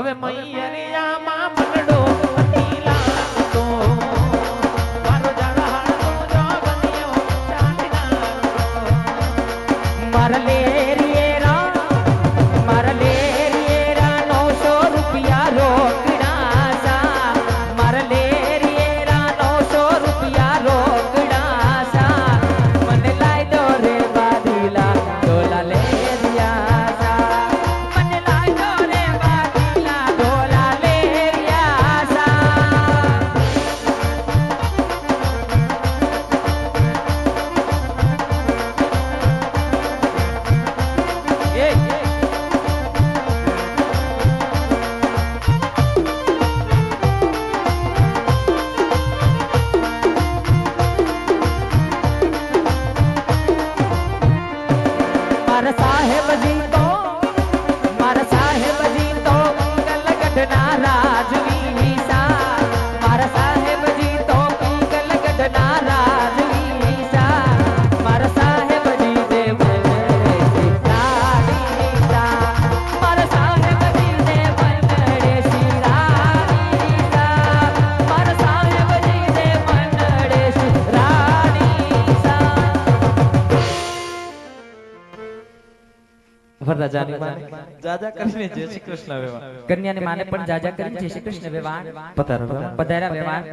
હવે મૈયરિયામાં મનડો પટીલાતો મારો જળહાણો જો બન્યો ચાંદનારો મારલે રિયેરા 900 રૂપિયા રોકડા સા મારલે રિયેરા 900 રૂપિયા રોકડા સા મને લાઈ દો રે બાદીલા ડોલા લે રિયા સા મને લાઈ દો રે બાદીલા ડોલા લે રિયા સા મારા સાહેબજી તો ગલગઢના રાજવી સા મારા સાહેબજી તો ગલગઢના રાજવી સા મારા સાહેબજી દે વનડે શિરાડી સા મારા સાહેબજી દે વનડે શિરાડી સા મારા સાહેબજી દે વનડે શિરાડી સા વરરાજાની માને જાજા કરીને જય શ્રી કૃષ્ણ વેવા કન્યાની માને પણ જાજા કરીને જય શ્રી કૃષ્ણ વેવાણ પધારો પધાર્યા વેવાણ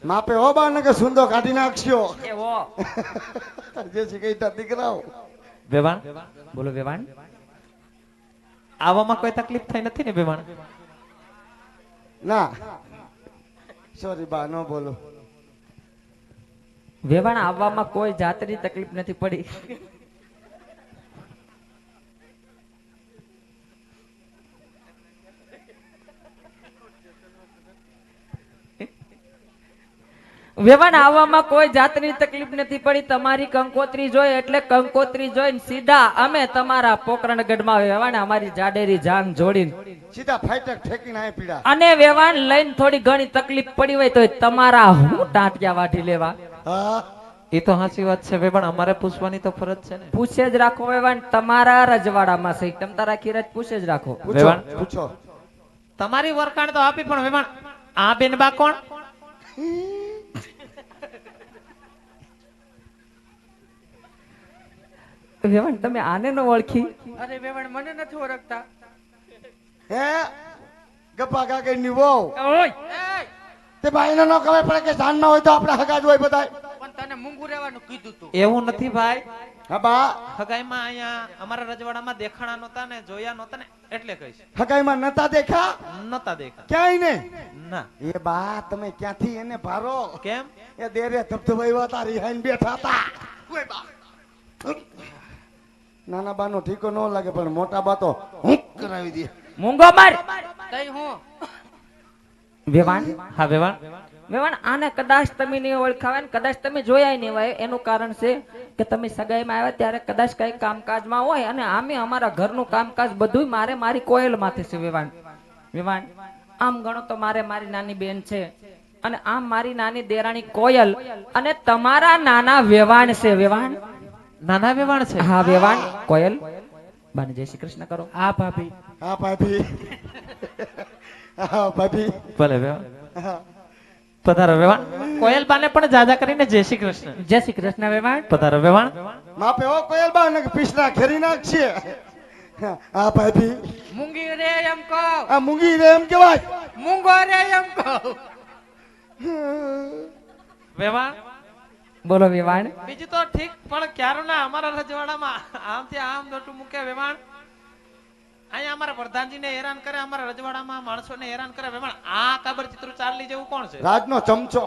માપે હો બા ને કે સુંદો કાઢી નાખશો એવો જે શીખી દીકરાઓ વેવાણ બોલો વેવાણ આવવામાં કોઈ તકલીફ થઈ નથી ને વેવાણ ના સોરી બા નો બોલો વેવાણ આવવામાં કોઈ જાતની તકલીફ નથી પડી વેવાણ આવવામાં કોઈ જાતની તકલીફ નથી પડી તમારી કંકોત્રી જોઈ એટલે કંકોત્રી જોઈને સીધા અમે તમારા પોકરણગઢમાં વેવાણ અમારી જાડેરી જાન જોડીને સીધા ફાઈટર ઠેકીને આય પીડા અને વેવાણ લઈને થોડી ઘણી તકલીફ પડી હોય તો તમારા હું ટાંટિયા વાઢી લેવા હા એ તો સાચી વાત છે વેવાણ અમારે પૂછવાની તો ફરજ છે ને પૂછે જ રાખો વેવાણ તમારા રજવાડામાં સહી તમ તારા ખીરજ પૂછે જ રાખો પૂછો વેવાણ. પૂછો તમારી વરખાણ તો આપી પણ વેવાણ આ બેનબા કોણ વેવાણ તમે આને ન ઓળખી અરે વેવણ મને નથી ઓળખતા હે ગપ્પા કાકે ની વહુ ઓય એય, તે ભાઈને નો ખબર પડે કે જાનમાં હોય તો આપણે હગા જ હોય બધાય પણ તને મૂંગું રહેવાનું કીધું તું એવું નથી ભાઈ હા બા હગાઈમાં અહીંયા અમારા રજવાડામાં દેખાણા નહોતા ને જોયા નહોતા ને એટલે કહીશ હગાઈમાં નતા દેખા નહોતા દેખા ક્યાંય ને ના એ બા તમે ક્યાંથી એને ભારો કેમ એ દેરે ધબધબાઈ હતા રિહાઈને બેઠા હતા ઓય બા નાના બાનો ઠીકો ન લાગે પણ મોટા બા તો હું કરાવી દે મૂંગો માર તઈ હું વેવાણ હા વેવાણ વેવાણ આને કદાચ તમે નહીં ઓળખાવે ને કદાચ તમે જોયા નહીં હોય એનું કારણ છે કે તમે સગાઈમાં આવ્યા ત્યારે કદાચ કઈ કામકાજમાં હોય અને આમે અમારા ઘરનું કામકાજ બધું મારે મારી કોયલ માથે છે વેવાણ વેવાણ આમ ગણો તો મારે મારી નાની બેન છે અને આમ મારી નાની દેરાણી કોયલ અને તમારા નાના વેવાણ છે વેવાણ નાના વેવાણ છે હા વેવાણ કોયલ બાને જય શ્રી કૃષ્ણ કરો આ ભાભી હા ભાભી હા ભાભી ભલે વેવાણ હા. પધારો વેવાણ કોયલ બાને પણ જાજા કરીને જય શ્રી કૃષ્ણ જય શ્રી કૃષ્ણ વેવાણ પધારો વેવાણ માપે હો કોયલ બા ને પીસના ખેરી નાખશે હા ભાભી મૂંગી રે એમ કહું આ મૂંગી રે એમ કેવાય મૂંગો રે એમ કહું વેવાણ બોલો વેવાણ બીજું તો ઠીક પણ ક્યારું ના અમારા રજવાડામાં આમથી આમ દોટું મૂકે વેવાણ અહીંયા અમારા પ્રધાનજીને હેરાન કરે અમારા રજવાડામાં માણસોને હેરાન કરે વેવાણ આ કાબર ચિત્ર ચાર્લી જેવું કોણ છે રાજનો ચમચો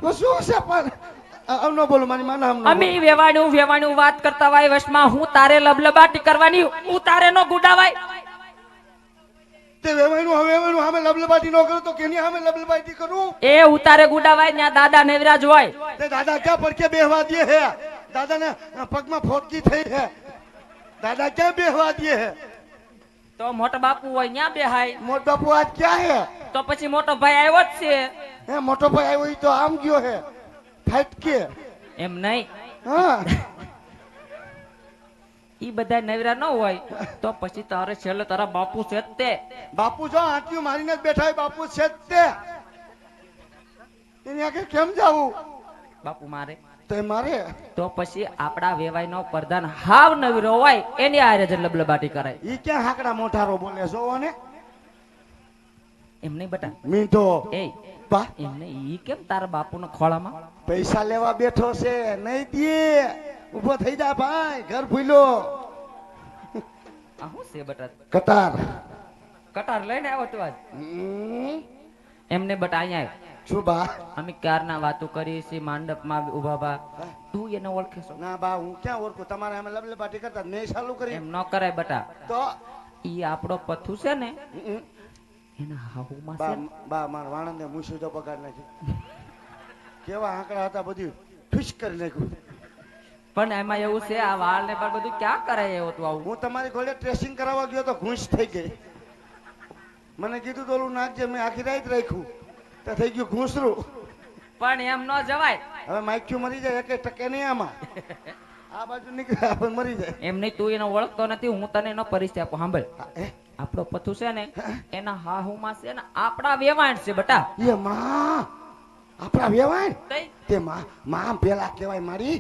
તો શું છે પણ આમ ન બોલો મારી માના આમ ન અમે વેવાણું વાત કરતા હોય વશમાં હું તારે લબલબાટી કરવાની હું તારે નો ગુડાવાય તે વેવાણું સામે લબલબાટી ન કરો તો કેની સામે લબલબાટી કરું એ ઉતારે ગુડાવાય ત્યાં દાદા નેવરાજ હોય તે દાદા ક્યાં પડકે બેહવા દે હે દાદાને પગમાં ફોટકી થઈ હે દાદા ક્યાં બેહવા દે હે તો મોટો બાપુ હોય ત્યાં બેહાય મોટ બાપુ આજ ક્યાં હે તો પછી મોટો ભાઈ આવ્યો જ છે હે મોટો ભાઈ આવ્યો ઈ તો આમ ગયો હે ફાટકે એમ નહીં હા ઈ બધા નવરા ન હોય તો પછી તારે છેલ્લે તારા બાપુ છે જ તે. બાપુ જો આંટીઓ મારીને જ બેઠા હોય, બાપુ છે જ તે. એની આગળ કેમ જાવું? બાપુ મારે તે મારે તો પછી આપણા વેવાઈનો પ્રધાન હાવ નવરો હોય એની હારે જ લબલબાટી કરાય. ઈ ક્યાં હાકડા મોઢારો બોલે જોવો ને. એમ નહીં બટા. મીંઢો એ બા એમને ઈ કેમ તારા બાપુના ખોળામાં? પૈસા લેવા બેઠો છે, નહીં દે. ઉભો થઈ જા ભાઈ, ઘર ભૂલો. આ શું છે બટા? કતાર કટાર લઈને આવ્યો તું આજ? હમ. એમને બટા અહીંયા આવ. શું બા? અમે ક્યારના વાતો કરીએ છીએ માંડપમાં ઉભા બા. તું એને ઓળખે છો? ના બા, હું ક્યાં ઓળખું? તમારે અમે લબલબાટી કરતા મેં ચાલુ કરી એમ ન કરાય બટા. તો ઈ આપણો પથ્થુ છે ને હમ. એના હાહુમાં બા છે ને. બા મારા વાણંદને મૂછું તો પગાર નાખી. કેવા આંકડા હતા, બધું ઠુશ કરી નાખ્યું. પણ એમાં એવું છે આ વાળ ને પણ બધું ક્યાં કરાય એવું તું આવું? હું તમારી ઘોડે ટ્રેસિંગ કરાવવા ગયો તો ઘૂંસ થઈ ગઈ. મને કીધું તો ઓલું નાખજે, મેં આખી રાત રાખ્યું તો થઈ ગયું ઘૂંસરું. પણ એમ ન જવાય. હવે માખ્યું મરી જાય, એક ટકે નહીં આમાં. આ બાજુ નીકળે આપણે મરી જાય. એમ નહીં, તું એને ઓળખતો નથી, હું તને એનો પરિચય આપું. સાંભળ, હે? આપણો પથ્થુ છે ને એના હાહુમાં છે ને આપણા વેવાણ છે બટા. એ માં આપણા વેવાય તઈ તે માં પેલા કહેવાય મારી.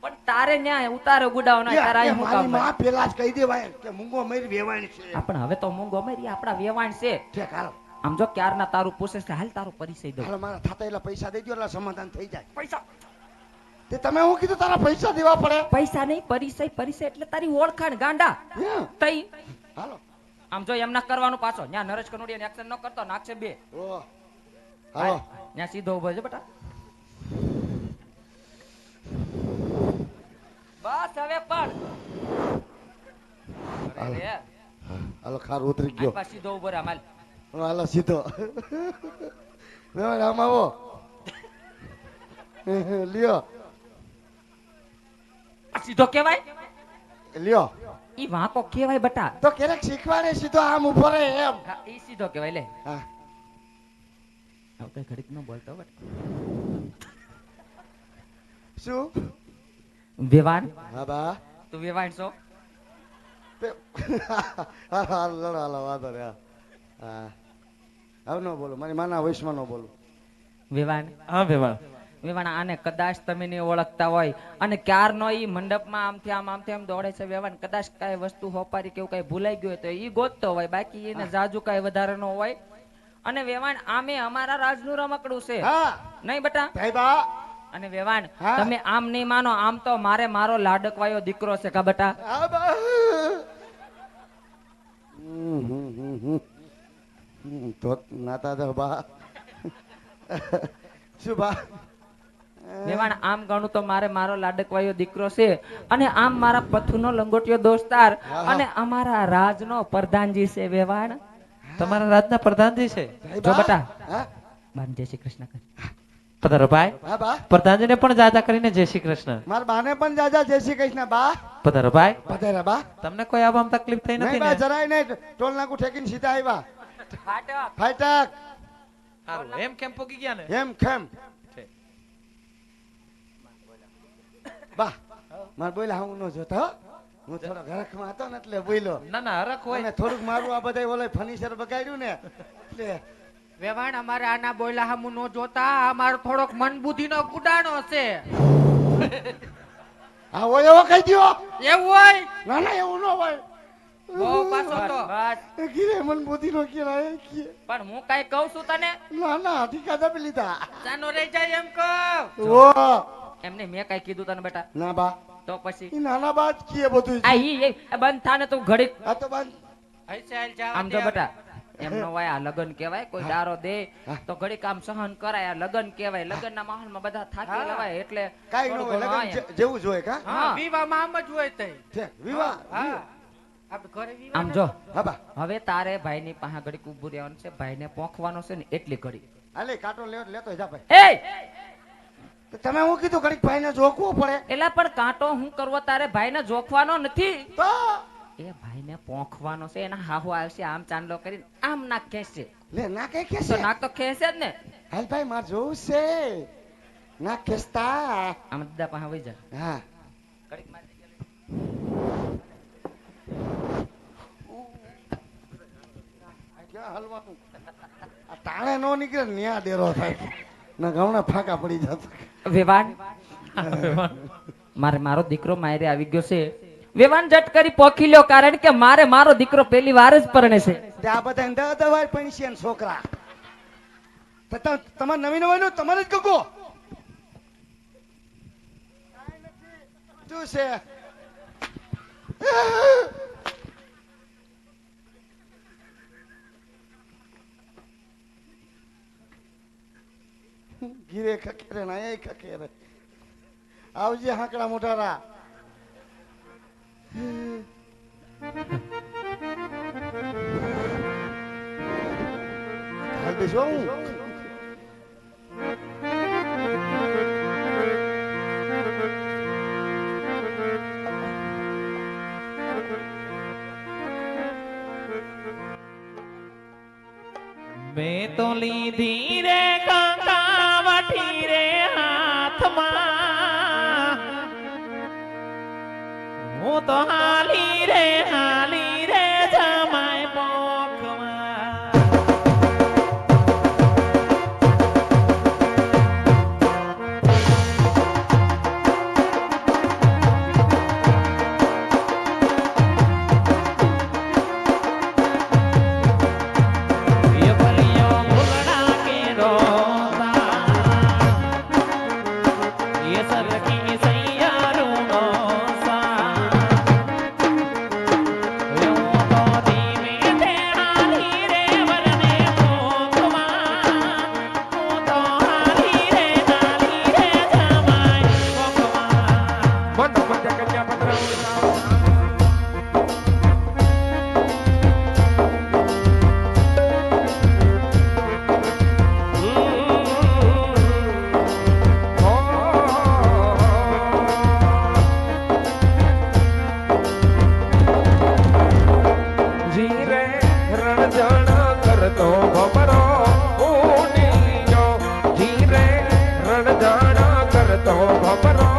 પણ તારે ન્યાય ઉતારે ગુડાવ ના તારા એ અહીં હું મારી કામ માં પેલા જ કહી દેવાય કે મૂંગો મારી વેવાય છે. આપણે હવે તો મૂંગો મારી આપણા વેવાણ છે. ઠેક હાલ આમ જો ક્યારના તારું પૂછે છે, હાલ તારો પરિચય દઉં. હાલો, મારા થતા એટલા પૈસા દઈ દો એટલે સમાધાન થઈ જાય. પૈસા તે તમે હું કીધું તારા પૈસા દેવા પડે? પૈસા નહીં, પરિચય. પરિચય એટલે તારી ઓળખાણ ગાંડા. હે? તઈ હાલો આમ જો એમ ના કરવાનું પાછો. ન્યા નરેશ કનોડિયા એક્શન ન કરતો, નાખશે બે. ઓ હાલો ન્યા સીધો ઉભો છે બેટા. બસ હવે પણ અરે રે, હાલો, ખાર ઉતરી ગયો. આ પાછો સીધો ઉભો રે માલ. હાલો સીધો. વેવાય આમ આવો. લ્યો આ સીધો કેવાય? લ્યો ઈ વાંકો કેવાય બટા. તો ક્યારેક શીખવાડે સીધો આમ ઉભો રહે એમ. હા, ઈ સીધો કેવાય. લે હા હવે કઈ ઘડીક ન બોલતો બટ. શું? વેવાણ હા બા તું વેવાણ છો? હાલો વાંધો રે. હા હવે ન બોલું, મારી માના વયસમાં ન બોલું. વેવાણ હા વેવાણ. વેવાણ આને કદાચ તમે નહીં ઓળખતા હોય અને ક્યારનો ઈ મંડપમાં આમથી આમ દોડે છે વેવાણ. કદાચ કઈ વસ્તુ હોપારી કેવું કઈ ભૂલાઈ ગયું હોય તો ઈ ગોતતો હોય, બાકી એને જાજુ કઈ વધારે ન હોય. અને વેવાણ આમે અમારા રાજનું રમકડું છે. હા નહીં બટા? ભાઈ બા. અને વેવાણ હા. તમે આમ નહીં માનો, આમ તો મારો લાડકવાયો દીકરો છે કા બટા. હા બા. તો નાતા દો બા. શું બા? વેવાણ આમ ગણું તો મારો લાડકવાયો દીકરો છે અને આમ મારા પથ્થુનો લંગોટિયો દોસ્તાર અને અમારા રાજનો પ્રધાનજી છે વેવાણ. તમારા રાજના પ્રધાનજી છે. ભાઈ જો બા. બટા હા બાન જય શ્રી કૃષ્ણ કર. પધારો ભાઈ. હા બા. પ્રધાનજીને પણ જાજા કરીને જય શ્રી કૃષ્ણ. મારા બાને પણ જાજા જય શ્રી કૃષ્ણ બા. પધારો ભાઈ. પધાર્યા બા. તમને કોઈ આવામાં તકલીફ થઈ નથી નહીં બા, ને? જરાય નહીં. ટોલ નાકું ઠેકીને સીધા આવ્યા. ફાટક. ફાટક હારું, એમ કેમ પોગી ગયા ને? એમ કેમ બા? મારે બોલ્યા હું ન જોતો હો. હું થોડો ઘરખમાં હતો ને એટલે બોલ્યો. ના ના હરખ હોય. અને થોડુંક મારું આ બધા ઓલા ફર્નિચર બગાડ્યું ને એટલે વેવાણ અમારે આના બોયલા હામું નો જોતા. આ મારો થોડોક મન બુદ્ધિ નો ગુડાણો છે. હા હોય એવો કહી દ્યો. એવું હોય ના ના એવું ન હોય. બહુ પાછો તો બસ. કીધે મન બુદ્ધિ નો કેળાય કે પણ હું કઈ કહું છું તને? ના ના ઠીકા દબી લીધા. જાનો રહી જાય એમ કહું. ઓ એમને મેં કઈ કીધું તને બેટા? ના બા, તો પછી ઈ નાના બા જ કીએ બધું. આ ઈ બંધ થાને તું ઘડીક. આ તો બંધ. હૈસે હાલ જાવા આમ દે જો હવે. બેટા એમનો હોય આ લગન કહેવાય. કોઈ દારો દે તો ઘડીક આમ સહન કરાય. આ લગન કહેવાય. લગનના માહોલમાં બધા થાકી હા. લેવાય એટલે કાઈ ન થોડું હોય, ઘણું લગન આયા. જેવું જ હોય કા. હા હા. વિવાહમાં આમ જ હોય તઈ. ઠેક વિવાહ. હા આપણે ઘરે વિવાહ આમ જો હા બા. હવે તારે ભાઈની પાસે ઘડીક ઊભું રહેવાનું છે. ભાઈને પોંખવાનો છે ને એટલી ઘડી. હાલે કાંટો લેતો જા ભાઈ. એ તો તમે હું કીધું ઘડીક ભાઈને જોખવું પડે એલા પણ કાંટો હું કરવો તારે ભાઈને જોખવાનો નથી. તો એ ભાઈને પોંખવાનો છે. એના હાહુ આવશે આમ ચાંદલો કરીને આમ નાક ખેંચશે લે ના કઈ તો કેસે. નાક તો ખેંચે જ ને. હાલ ભાઈ માર જોવું છે. ના ખેસતા. આમ દાદા પાસે વઈ જા. હા ઘડીક મારી ક્યાં હલવાનું આ ટાણે નો નીકળે ને ન્યા ડેરો થાય ના ઘઉંના ફાંકા પડી જતા વેવાણ મારો દીકરો માયરે આવી ગયો છે. વેવાણ જટ કરી પોખી લ્યો, કારણ કે મારો દીકરો પહેલી વાર જ પરણે છે. ત્યાં બધા દવા પૈણશે ને છોકરા તમારે નવી નવાઈનું તમારે જ ગગો શું છે ગીરે ખખેરે ને અહીંયા ખખેરે આવજે હાંકડા મોટારા હાલ બેસો હું મેં તો લીધી રે કાકા વઠી રે હાથમાં, હું તો હાલી રે જમાય પોખમાં. એ ભલિયો ભૂલડા કે રોતા, એ સરખી સૈયારુનો સા, હું તો ધીમે તે હાલી રે વરને પોખમાં, હું તો હાલી રે જમાય પોખમાં. જીરે રણજણ કરતો ભમરો ઊંડિયો, જીરે રણજણ કરતો ભમરો